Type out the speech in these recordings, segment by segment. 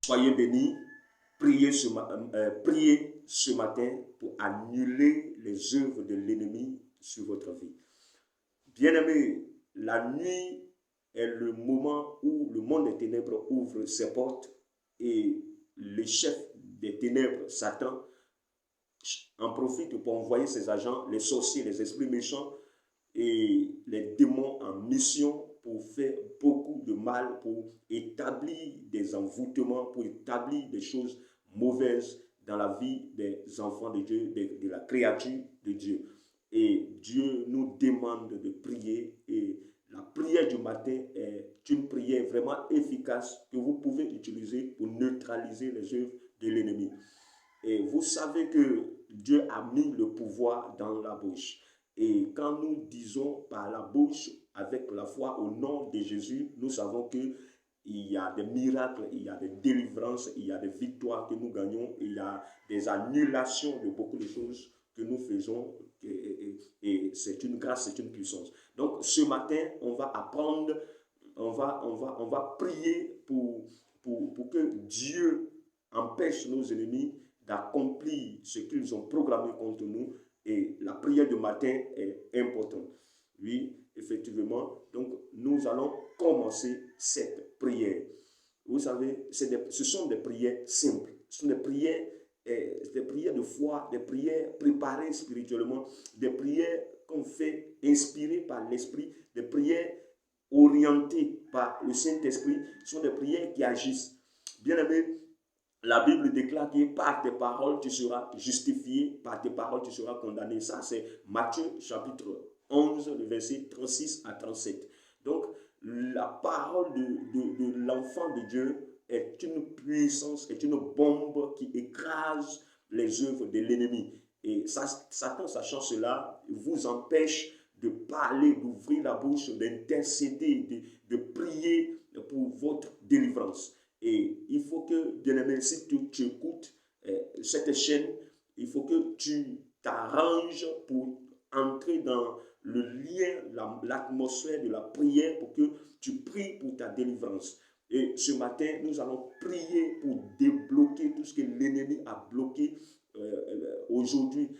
Soyez bénis. Priez ce matin pour annuler les œuvres de l'ennemi sur votre vie. Bien-aimés, la nuit est le moment où le monde des ténèbres ouvre ses portes et le chef des ténèbres, Satan, en profite pour envoyer ses agents, les sorciers, les esprits méchants et les démons en mission pour faire beaucoup de mal, pour établir des envoûtements, pour établir des choses mauvaises dans la vie des enfants de Dieu, de la créature de Dieu. Et Dieu nous demande de prier, et la prière du matin est une prière vraiment efficace que vous pouvez utiliser pour neutraliser les œuvres de l'ennemi. Et vous savez que Dieu a mis le pouvoir dans la bouche. Et quand nous disons par la bouche, avec la foi au nom de Jésus, nous savons qu'il y a des miracles, il y a des délivrances, il y a des victoires que nous gagnons, il y a des annulations de beaucoup de choses que nous faisons. Et c'est une grâce, c'est une puissance. Donc ce matin, on va apprendre, on va prier pour que Dieu empêche nos ennemis d'accomplir ce qu'ils ont programmé contre nous. Et la prière de matin est importante. Oui, effectivement. Donc, nous allons commencer cette prière. Vous savez, ce sont des prières simples. Ce sont des prières de foi, des prières préparées spirituellement, des prières qu'on fait inspirées par l'Esprit, des prières orientées par le Saint-Esprit. Ce sont des prières qui agissent. Bien aimé, la Bible déclare que par tes paroles, tu seras justifié, par tes paroles, tu seras condamné. Ça, c'est Matthieu chapitre 11, le verset 36 à 37. Donc, la parole de l'enfant de Dieu est une puissance, est une bombe qui écrase les œuvres de l'ennemi. Et Satan, sachant cela, vous empêche de parler, d'ouvrir la bouche, d'intercéder, de prier pour votre délivrance. Et il faut que, bien-aimé, si tu écoutes cette chaîne, il faut que tu t'arranges pour entrer dans le lien, l'atmosphère de la prière pour que tu pries pour ta délivrance. Et ce matin, nous allons prier pour débloquer tout ce que l'ennemi a bloqué aujourd'hui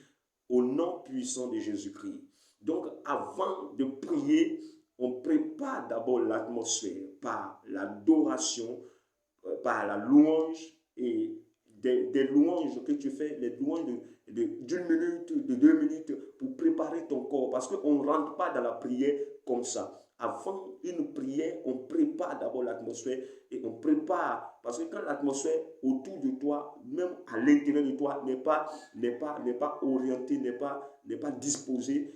au nom puissant de Jésus-Christ. Donc, avant de prier, on prépare d'abord l'atmosphère par l'adoration, par la louange et des louanges que tu fais, les louanges d'une minute, de 2 minutes pour préparer ton corps. Parce qu'on ne rentre pas dans la prière comme ça. Avant une prière, on prépare d'abord l'atmosphère et on prépare. Parce que quand l'atmosphère autour de toi, même à l'intérieur de toi, n'est pas orientée, n'est pas disposée,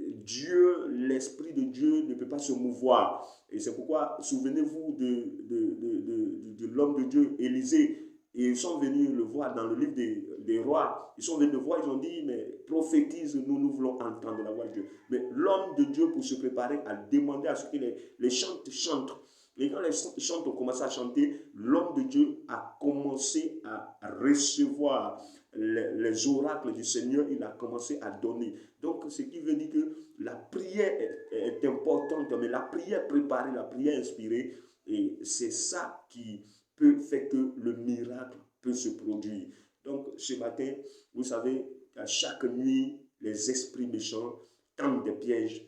Dieu, l'Esprit de Dieu ne peut pas se mouvoir. Et c'est pourquoi, souvenez-vous de l'homme de Dieu, Élisée. Et ils sont venus le voir dans le livre des rois. Ils sont venus le voir, ils ont dit, mais prophétise, nous voulons entendre la voix de Dieu. Mais l'homme de Dieu, pour se préparer, a demandé à ce que les chantres chantent. Et quand les chantres ont commencé à chanter, l'homme de Dieu a commencé à recevoir les oracles du Seigneur, il a commencé à donner. Donc, ce qui veut dire que la prière est importante, mais la prière préparée, la prière inspirée, et c'est ça qui peut faire que le miracle peut se produire. Donc, ce matin, vous savez, à chaque nuit, les esprits méchants tendent des pièges.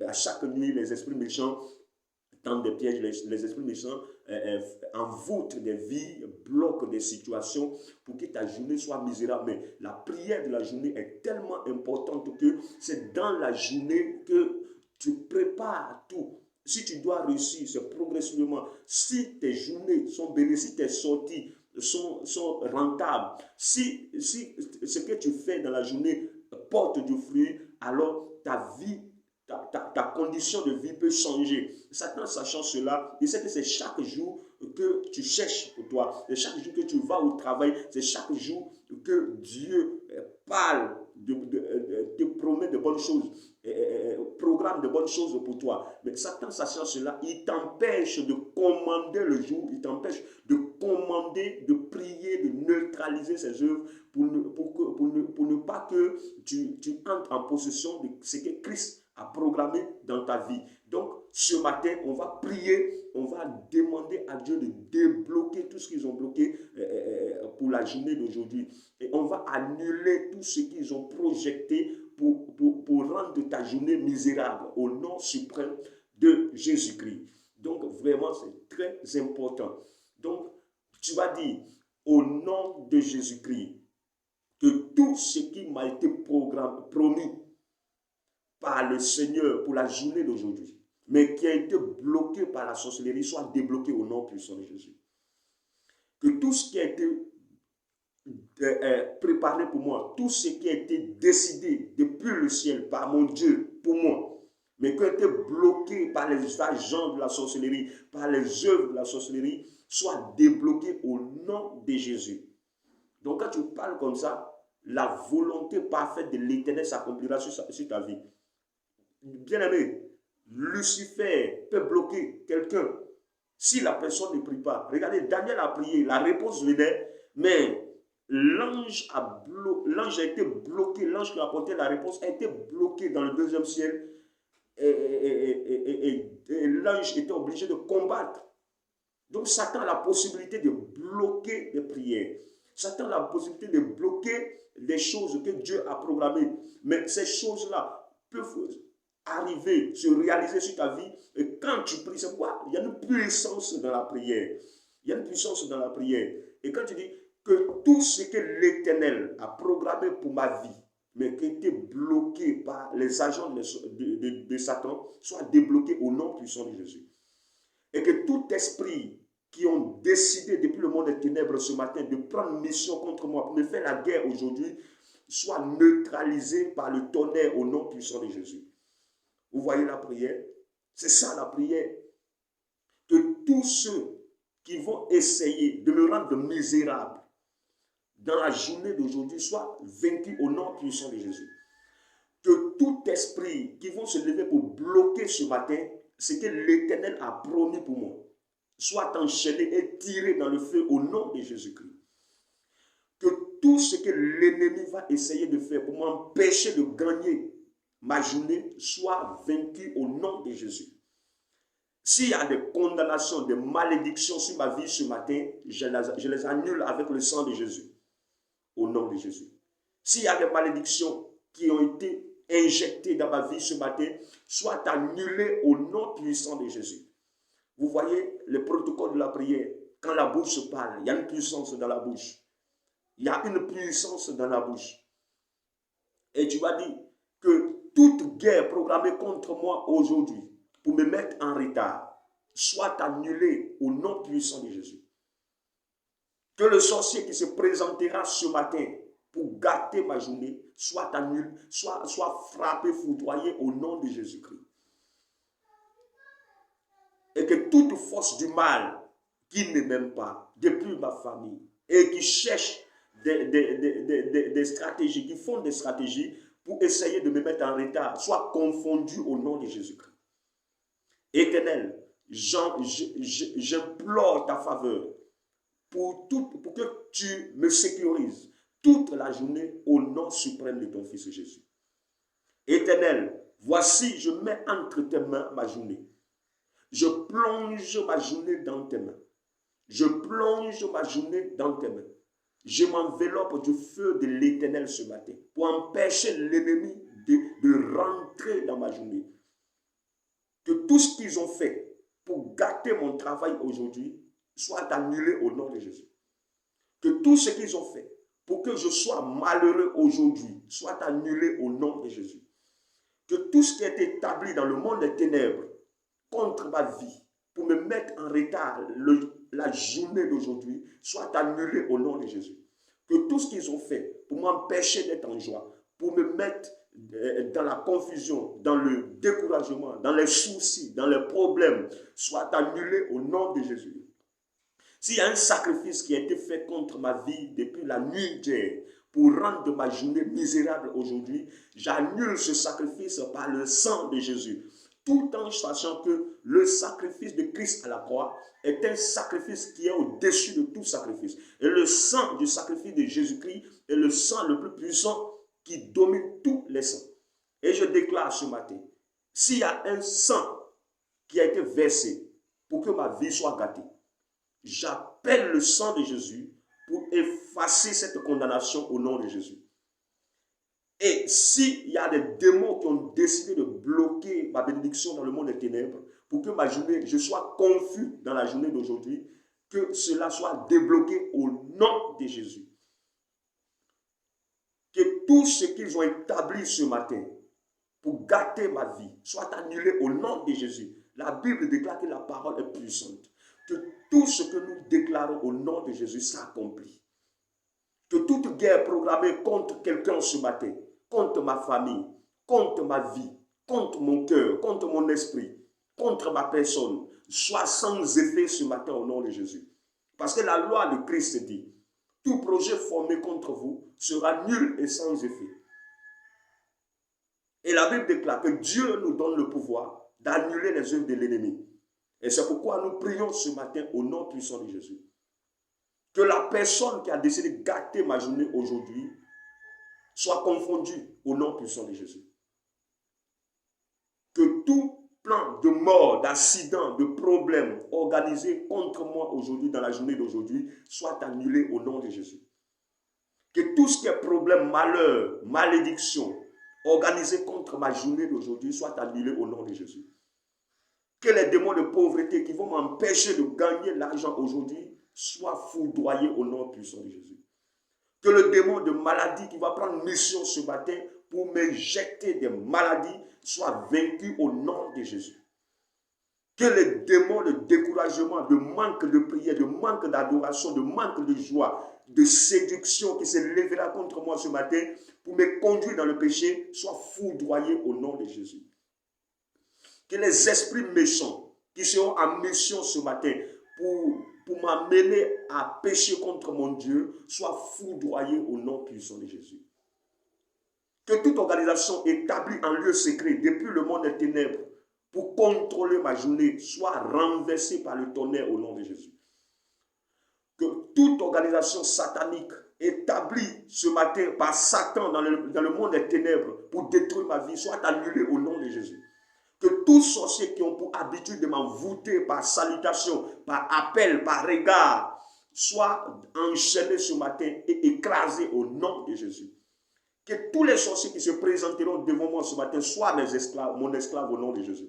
À chaque nuit, les esprits méchants tendent des pièges, les esprits méchants envoûtent des vies, bloquent des situations pour que ta journée soit misérable. Mais la prière de la journée est tellement importante que c'est dans la journée que tu prépares tout. Si tu dois réussir, c'est progressivement. Si tes journées sont bénies, si tes sorties sont rentables, si ce que tu fais dans la journée porte du fruit, alors ta vie, ta condition de vie peut changer. Satan, sachant cela, il sait que c'est chaque jour que tu cherches pour toi. C'est chaque jour que tu vas au travail. C'est chaque jour que Dieu parle, te promet de bonnes choses, programme de bonnes choses pour toi. Mais Satan, sachant cela, il t'empêche de commander le jour, il t'empêche de commander, de prier, de neutraliser ses œuvres pour ne pas que tu entres en possession de ce que Christ a programmé dans ta vie. Donc, ce matin, on va prier, on va demander à Dieu de débloquer tout ce qu'ils ont bloqué pour la journée d'aujourd'hui. Et on va annuler tout ce qu'ils ont projeté pour rendre ta journée misérable au nom suprême de Jésus-Christ. Donc, vraiment, c'est très important. Donc, tu vas dire, au nom de Jésus-Christ, que tout ce qui m'a été promis par le Seigneur pour la journée d'aujourd'hui, mais qui a été bloqué par la sorcellerie, soit débloqué au nom puissant de Jésus. Que tout ce qui a été préparé pour moi, tout ce qui a été décidé depuis le ciel par mon Dieu pour moi, mais qui a été bloqué par les agents de la sorcellerie, par les œuvres de la sorcellerie, soit débloqué au nom de Jésus. Donc quand tu parles comme ça, la volonté parfaite de l'Éternel s'accomplira sur ta vie. Bien-aimé, Lucifer peut bloquer quelqu'un si la personne ne prie pas. Regardez, Daniel a prié, la réponse venait, mais l'ange a été bloqué, l'ange qui a apporté la réponse a été bloqué dans le deuxième ciel et l'ange était obligé de combattre. Donc Satan a la possibilité de bloquer les prières. Satan a la possibilité de bloquer les choses que Dieu a programmées. Mais ces choses-là peuvent arriver, se réaliser sur ta vie. Et quand tu pries, c'est quoi? Il y a une puissance dans la prière. Il y a une puissance dans la prière. Et quand tu dis que tout ce que l'Éternel a programmé pour ma vie, mais qui était bloqué par les agents de Satan, soit débloqué au nom puissant de Jésus. Et que tout esprit qui ont décidé depuis le monde des ténèbres ce matin de prendre mission contre moi pour me faire la guerre aujourd'hui, soit neutralisé par le tonnerre au nom puissant de Jésus. Vous voyez la prière? C'est ça la prière. Que tous ceux qui vont essayer de me rendre misérable dans la journée d'aujourd'hui soient vaincus au nom puissant de Jésus. Que tout esprit qui vont se lever pour bloquer ce matin ce que l'Éternel a promis pour moi soit enchaîné et tiré dans le feu au nom de Jésus-Christ. Que tout ce que l'ennemi va essayer de faire pour m'empêcher de gagner ma journée soit vaincu au nom de Jésus. S'il y a des condamnations, des malédictions sur ma vie ce matin, je les annule avec le sang de Jésus. Au nom de Jésus. S'il y a des malédictions qui ont été injectées dans ma vie ce matin, soient annulées au nom puissant de Jésus. Vous voyez le protocole de la prière. Quand la bouche se parle, il y a une puissance dans la bouche. Il y a une puissance dans la bouche. Et tu vas dire que toute guerre programmée contre moi aujourd'hui pour me mettre en retard soit annulée au nom puissant de Jésus. Que le sorcier qui se présentera ce matin pour gâter ma journée soit annulé, soit frappé, foudroyé au nom de Jésus-Christ. Et que toute force du mal qui ne m'aime pas, depuis ma famille, et qui cherche des stratégies, qui font des stratégies pour essayer de me mettre en retard, soit confondue au nom de Jésus-Christ. Éternel, j'implore ta faveur pour que tu me sécurises toute la journée au nom suprême de ton Fils Jésus. Éternel, voici, je mets entre tes mains ma journée. Je plonge ma journée dans tes mains. Je plonge ma journée dans tes mains. Je m'enveloppe du feu de l'Éternel ce matin pour empêcher l'ennemi de rentrer dans ma journée. Que tout ce qu'ils ont fait pour gâter mon travail aujourd'hui soit annulé au nom de Jésus. Que tout ce qu'ils ont fait pour que je sois malheureux aujourd'hui soit annulé au nom de Jésus. Que tout ce qui est établi dans le monde des ténèbres contre ma vie pour me mettre en retard la journée d'aujourd'hui soit annulé au nom de Jésus. Que tout ce qu'ils ont fait pour m'empêcher d'être en joie, pour me mettre dans la confusion, dans le découragement, dans les soucis, dans les problèmes, soit annulé au nom de Jésus. S'il y a un sacrifice qui a été fait contre ma vie depuis la nuit d'hier pour rendre ma journée misérable aujourd'hui, j'annule ce sacrifice par le sang de Jésus. Tout en sachant que le sacrifice de Christ à la croix est un sacrifice qui est au-dessus de tout sacrifice. Et le sang du sacrifice de Jésus-Christ est le sang le plus puissant qui domine tous les sangs. Et je déclare ce matin, s'il y a un sang qui a été versé pour que ma vie soit gâtée, J'appelle le sang de Jésus pour effacer cette condamnation au nom de Jésus. Et s'il y a des démons qui ont décidé de bloquer ma bénédiction dans le monde des ténèbres, pour que ma journée, je sois confus dans la journée d'aujourd'hui, que cela soit débloqué au nom de Jésus. Que tout ce qu'ils ont établi ce matin pour gâter ma vie soit annulé au nom de Jésus. La Bible déclare que la parole est puissante. Que tout ce que nous déclarons au nom de Jésus s'accomplit. Que toute guerre programmée contre quelqu'un ce matin, contre ma famille, contre ma vie, contre mon cœur, contre mon esprit, contre ma personne, soit sans effet ce matin au nom de Jésus. Parce que la loi de Christ dit, tout projet formé contre vous sera nul et sans effet. Et la Bible déclare que Dieu nous donne le pouvoir d'annuler les œuvres de l'ennemi. Et c'est pourquoi nous prions ce matin au nom puissant de Jésus. Que la personne qui a décidé de gâter ma journée aujourd'hui soit confondue au nom puissant de Jésus. Que tout plan de mort, d'accident, de problème organisé contre moi aujourd'hui, dans la journée d'aujourd'hui, soit annulé au nom de Jésus. Que tout ce qui est problème, malheur, malédiction, organisé contre ma journée d'aujourd'hui, soit annulé au nom de Jésus. Que les démons de pauvreté qui vont m'empêcher de gagner l'argent aujourd'hui soient foudroyés au nom puissant de Jésus. Que le démon de maladie qui va prendre mission ce matin pour m'injecter des maladies soit vaincu au nom de Jésus. Que les démons de découragement, de manque de prière, de manque d'adoration, de manque de joie, de séduction qui s'est levera contre moi ce matin pour me conduire dans le péché soient foudroyés au nom de Jésus. Que les esprits méchants qui seront en mission ce matin pour m'amener à pécher contre mon Dieu soient foudroyés au nom puissant de Jésus. Que toute organisation établie en lieu secret depuis le monde des ténèbres pour contrôler ma journée soit renversée par le tonnerre au nom de Jésus. Que toute organisation satanique établie ce matin par Satan dans le monde des ténèbres pour détruire ma vie soit annulée au nom de Jésus. Que tous sorciers qui ont pour habitude de m'envoûter par salutation, par appel, par regard, soient enchaînés ce matin et écrasés au nom de Jésus. Que tous les sorciers qui se présenteront devant moi ce matin soient mes esclaves, mon esclave au nom de Jésus.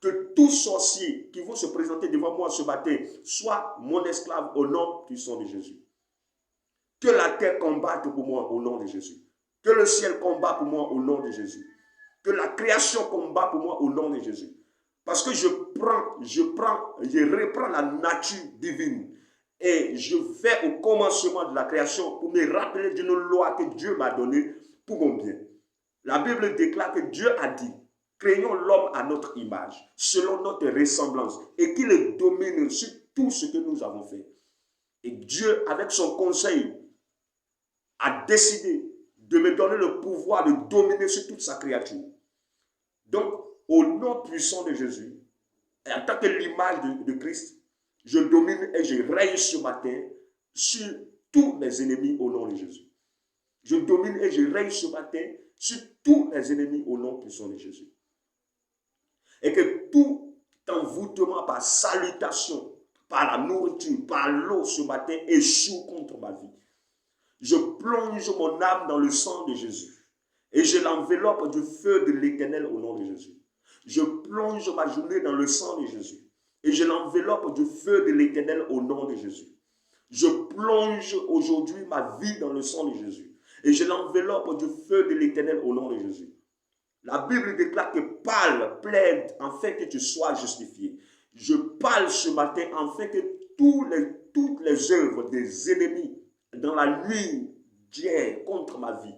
Que tous sorciers qui vont se présenter devant moi ce matin soient mon esclave au nom puissant de Jésus. Que la terre combatte pour moi au nom de Jésus. Que le ciel combatte pour moi au nom de Jésus. Que la création combat pour moi au nom de Jésus. Parce que je reprends la nature divine et je vais au commencement de la création pour me rappeler d'une loi que Dieu m'a donnée pour mon bien. La Bible déclare que Dieu a dit, créons l'homme à notre image, selon notre ressemblance, et qu'il domine sur tout ce que nous avons fait. Et Dieu, avec son conseil, a décidé de me donner le pouvoir de dominer sur toute sa créature. Donc, au nom puissant de Jésus, et en tant que l'image de Christ, je domine et je règne ce matin sur tous mes ennemis au nom de Jésus. Je domine et je règne ce matin sur tous mes ennemis au nom puissant de Jésus. Et que tout envoûtement par salutation, par la nourriture, par l'eau ce matin échoue contre ma vie. Je plonge mon âme dans le sang de Jésus et je l'enveloppe du feu de l'Éternel au nom de Jésus. Je plonge ma journée dans le sang de Jésus et je l'enveloppe du feu de l'Éternel au nom de Jésus. Je plonge aujourd'hui ma vie dans le sang de Jésus et je l'enveloppe du feu de l'Éternel au nom de Jésus. La Bible déclare que parle, plaide, afin que tu sois justifié. Je parle ce matin afin que toutes les œuvres des ennemis dans la nuit d'hier contre ma vie,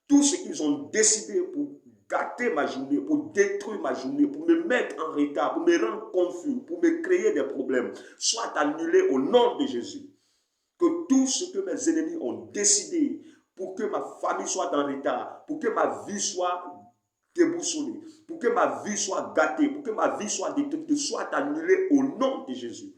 tout ce qu'ils ont décidé pour gâter ma journée, pour détruire ma journée, pour me mettre en retard, pour me rendre confus, pour me créer des problèmes, soit annulé au nom de Jésus. Que tout ce que mes ennemis ont décidé pour que ma famille soit en retard, pour que ma vie soit déboussolée, pour que ma vie soit gâtée, pour que ma vie soit détruite, soit annulée au nom de Jésus.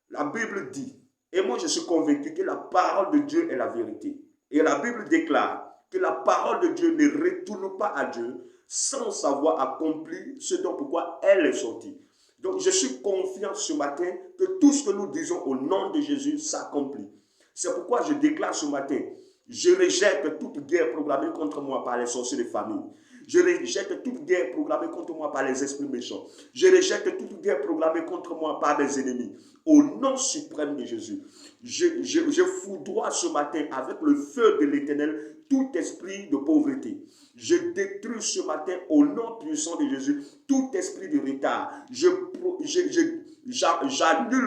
La Bible dit, et moi je suis convaincu que la parole de Dieu est la vérité. Et la Bible déclare que la parole de Dieu ne retourne pas à Dieu sans avoir accompli ce dont pourquoi elle est sortie. Donc, je suis confiant ce matin que tout ce que nous disons au nom de Jésus s'accomplit. C'est pourquoi je déclare ce matin, je rejette toute guerre programmée contre moi par les sorciers de famille. Je rejette toute guerre programmée contre moi par les esprits méchants. Je rejette toute guerre programmée contre moi par mes ennemis. Au nom suprême de Jésus, je foudroie ce matin avec le feu de l'Éternel tout esprit de pauvreté. Je détruis ce matin au nom puissant de Jésus tout esprit de retard. J'annule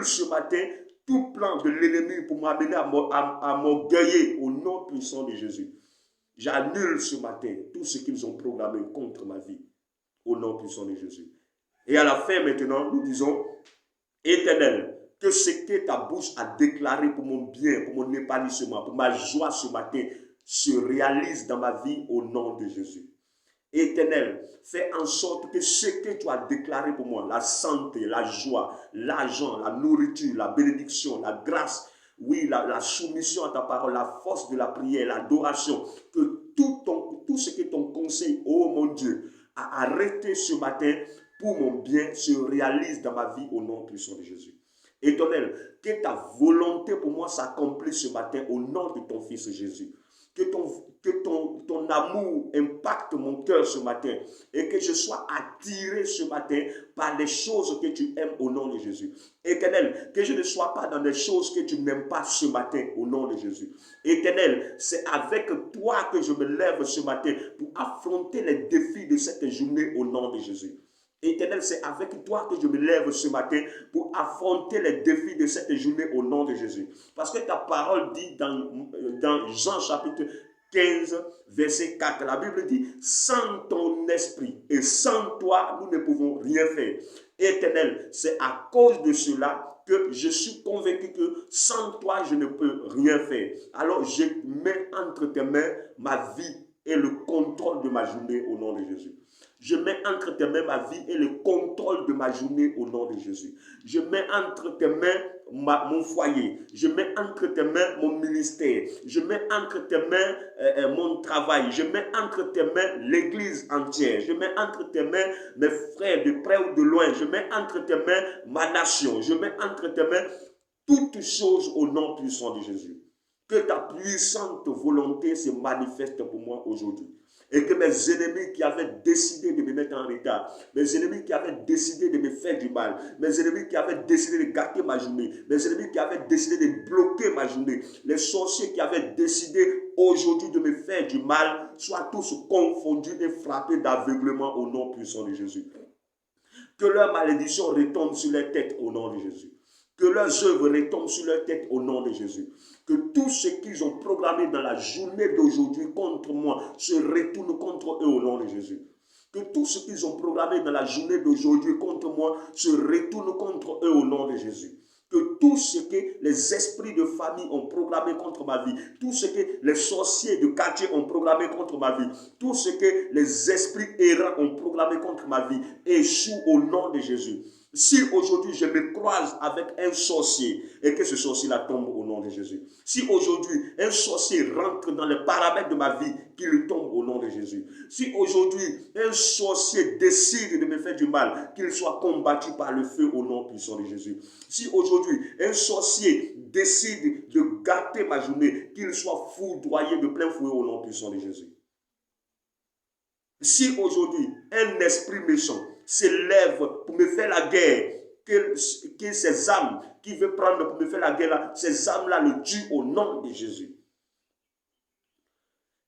ce matin tout plan de l'ennemi pour m'amener à m'orgueiller au nom puissant de Jésus. J'annule ce matin tout ce qu'ils ont programmé contre ma vie au nom puissant de Jésus. Et à la fin maintenant, nous disons, Éternel, que ce que ta bouche a déclaré pour mon bien, pour mon épanouissement, pour ma joie ce matin, se réalise dans ma vie au nom de Jésus. Éternel, fais en sorte que ce que tu as déclaré pour moi, la santé, la joie, l'argent, la nourriture, la bénédiction, la grâce, oui, la soumission à ta parole, la force de la prière, l'adoration, que tout ce que ton conseil, oh mon Dieu, a arrêté ce matin pour mon bien se réalise dans ma vie au nom puissant de Jésus. Éternel, que ta volonté pour moi s'accomplisse ce matin au nom de ton Fils Jésus. Que ton amour impacte mon cœur ce matin et que je sois attiré ce matin par les choses que tu aimes au nom de Jésus. Éternel, que je ne sois pas dans des choses que tu n'aimes pas ce matin au nom de Jésus. Éternel, c'est avec toi que je me lève ce matin pour affronter les défis de cette journée au nom de Jésus. Éternel, c'est avec toi que je me lève ce matin pour affronter les défis de cette journée au nom de Jésus. Parce que ta parole dit dans Jean chapitre 15, verset 4, la Bible dit, sans ton esprit et sans toi, nous ne pouvons rien faire. Éternel, c'est à cause de cela que je suis convaincu que sans toi, je ne peux rien faire. Alors, je mets entre tes mains ma vie et le contrôle de ma journée au nom de Jésus. Je mets entre tes mains ma vie et le contrôle de ma journée au nom de Jésus. Je mets entre tes mains mon foyer. Je mets entre tes mains mon ministère. Je mets entre tes mains mon travail. Je mets entre tes mains l'église entière. Je mets entre tes mains mes frères de près ou de loin. Je mets entre tes mains ma nation. Je mets entre tes mains toutes choses au nom puissant de Jésus. Que ta puissante volonté se manifeste pour moi aujourd'hui. Et que mes ennemis qui avaient décidé de me mettre en retard, mes ennemis qui avaient décidé de me faire du mal, mes ennemis qui avaient décidé de gâter ma journée, mes ennemis qui avaient décidé de bloquer ma journée, les sorciers qui avaient décidé aujourd'hui de me faire du mal, soient tous confondus et frappés d'aveuglement au nom puissant de Jésus. Que leur malédiction retombe sur leur tête au nom de Jésus. Que leurs œuvres retombent sur leur tête au nom de Jésus. Que tout ce qu'ils ont programmé dans la journée d'aujourd'hui contre moi se retourne contre eux au nom de Jésus. Que tout ce qu'ils ont programmé dans la journée d'aujourd'hui contre moi se retourne contre eux au nom de Jésus. Que tout ce que les esprits de famille ont programmé contre ma vie, tout ce que les sorciers de quartier ont programmé contre ma vie, tout ce que les esprits errants ont programmé contre ma vie, échoue au nom de Jésus. Si aujourd'hui je me croise avec un sorcier et que ce sorcier-là tombe au nom de Jésus. Si aujourd'hui un sorcier rentre dans les paramètres de ma vie, qu'il tombe au nom de Jésus. Si aujourd'hui un sorcier décide de me faire du mal, qu'il soit combattu par le feu au nom puissant de Jésus. Si aujourd'hui un sorcier décide de gâter ma journée, qu'il soit foudroyé de plein fouet au nom puissant de Jésus. Si aujourd'hui un esprit méchant s'élève pour me faire la guerre, que ces âmes qui veulent prendre pour me faire la guerre, ces âmes-là le tuent au nom de Jésus.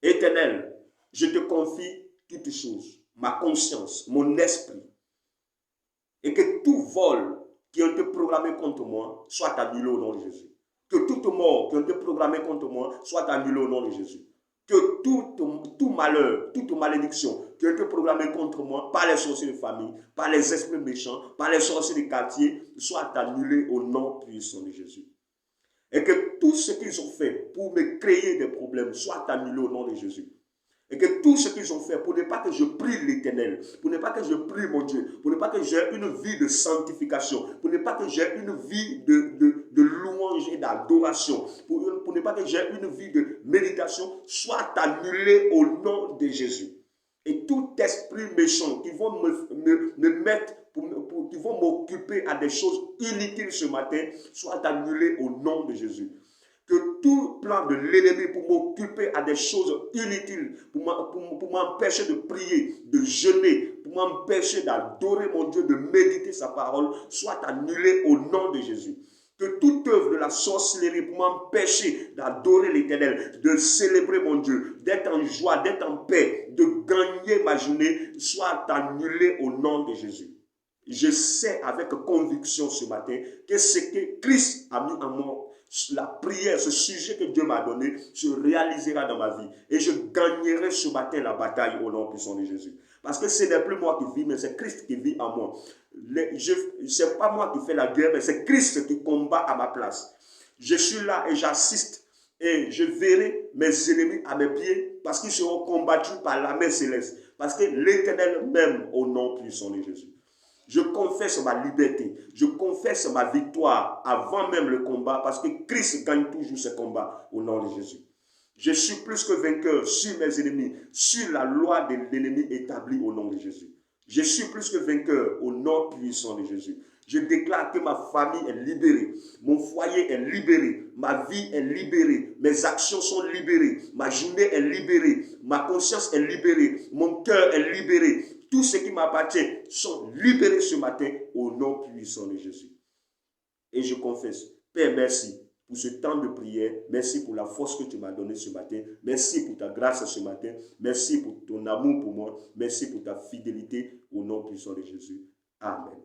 Éternel, je te confie toutes choses, ma conscience, mon esprit, et que tout vol qui a été programmé contre moi soit annulé au nom de Jésus. Que toute mort qui a été programmée contre moi soit annulée au nom de Jésus. Que tout malheur, toute malédiction qui a été programmée contre moi par les sorciers de famille, par les esprits méchants, par les sorciers de quartier, soit annulé au nom puissant de Jésus. Et que tout ce qu'ils ont fait pour me créer des problèmes soit annulé au nom de Jésus. Et que tout ce qu'ils ont fait pour ne pas que je prie l'Éternel, pour ne pas que je prie mon Dieu, pour ne pas que j'ai une vie de sanctification, pour ne pas que j'ai une vie de louange et d'adoration, pour ne pas que j'ai une vie de méditation, soit annulé au nom de Jésus. Et tout esprit méchant qui vont me mettre, qui vont m'occuper à des choses inutiles ce matin soient annulés au nom de Jésus. Que tout plan de l'ennemi pour m'occuper à des choses inutiles, pour m'empêcher de prier, de jeûner, pour m'empêcher d'adorer mon Dieu, de méditer sa parole, soit annulé au nom de Jésus. Que toute œuvre de la sorcellerie pour m'empêcher d'adorer l'Éternel, de célébrer mon Dieu, d'être en joie, d'être en paix, de gagner ma journée, soit annulée au nom de Jésus. Je sais avec conviction ce matin que ce que Christ a mis en moi, la prière, ce sujet que Dieu m'a donné, se réalisera dans ma vie. Et je gagnerai ce matin la bataille au nom puissant de Jésus. Parce que ce n'est plus moi qui vis, mais c'est Christ qui vit en moi. Ce n'est pas moi qui fais la guerre, mais c'est Christ qui combat à ma place. Je suis là et j'assiste. Et je verrai mes ennemis à mes pieds parce qu'ils seront combattus par la main céleste. Parce que l'Éternel m'aime au nom puissant de Jésus. Je confesse ma liberté, je confesse ma victoire avant même le combat parce que Christ gagne toujours ce combat au nom de Jésus. Je suis plus que vainqueur sur mes ennemis, sur la loi de l'ennemi établie au nom de Jésus. Je suis plus que vainqueur au nom puissant de Jésus. Je déclare que ma famille est libérée, mon foyer est libéré, ma vie est libérée, mes actions sont libérées, ma journée est libérée, ma conscience est libérée, mon cœur est libéré. Tout ce qui m'appartient sont libérés ce matin au nom puissant de Jésus. Et je confesse, Père, merci pour ce temps de prière. Merci pour la force que tu m'as donnée ce matin. Merci pour ta grâce ce matin. Merci pour ton amour pour moi. Merci pour ta fidélité au nom puissant de Jésus. Amen.